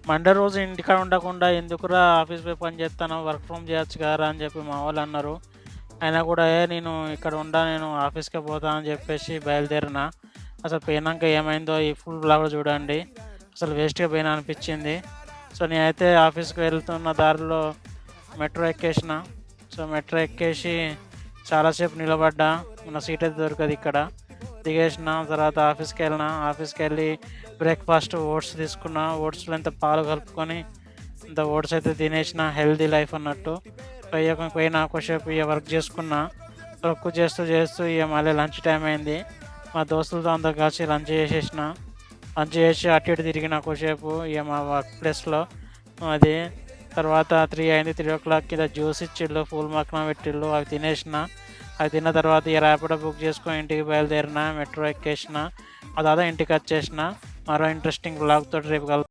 Monday రోజు ఇంటికాడ ఉండకుండా ఎందుకురా ఆఫీస్ పోయి పని చేస్తాను, వర్క్ ఫ్రమ్ చేయొచ్చు కదరా అని చెప్పి మా వాళ్ళు అన్నారు. అయినా కూడా నేను ఇక్కడ నేను ఆఫీస్కే పోతా అని చెప్పేసి బయలుదేరిన. అసలు పోయినాక ఏమైందో ఈ ఫుల్ బ్లాగ్ చూడండి. అసలు వేస్ట్గా పోయినా అనిపించింది. సో నేనైతే ఆఫీస్కి వెళ్తున్న దారిలో మెట్రో ఎక్కేసిన. సో మెట్రో ఎక్కేసి చాలాసేపు నిలబడ్డా, మన సీట్ అయితే దొరకదు ఇక్కడ. దిగేసిన తర్వాత ఆఫీస్కి వెళ్ళి బ్రేక్ఫాస్ట్ ఓట్స్ తీసుకున్నా. ఓట్స్లో ఇంత పాలు కలుపుకొని ఇంత ఓట్స్ అయితే తినేసిన, హెల్దీ లైఫ్ అన్నట్టు. పోయినా కొద్దిసేపు ఇక వర్క్ చేసుకున్నా. వర్క్ చేస్తూ చేస్తూ ఇక మళ్ళీ లంచ్ టైం అయింది. మా దోస్తులతో అందరు కలిసి లంచ్ చేసేసిన. లంచ్ చేసి అటు ఇటు తిరిగిన కొద్దిసేపు ఇక మా వర్క్ ప్లేస్లో. అది తర్వాత 3 అయింది. 3 o'clock కింద జ్యూస్ ఇచ్చిళ్ళు, పూల్ మక్కన పెట్టిళ్ళు, అవి తినేసిన. అవి తిన్న తర్వాత ఇక ర్యాపిడో బుక్ చేసుకొని ఇంటికి బయలుదేరిన. మెట్రో ఎక్కేసిన. ఆ తర్వాత ఇంటికి వచ్చేసిన. మరో ఇంట్రెస్టింగ్ బ్లాగ్ తోటి రేపు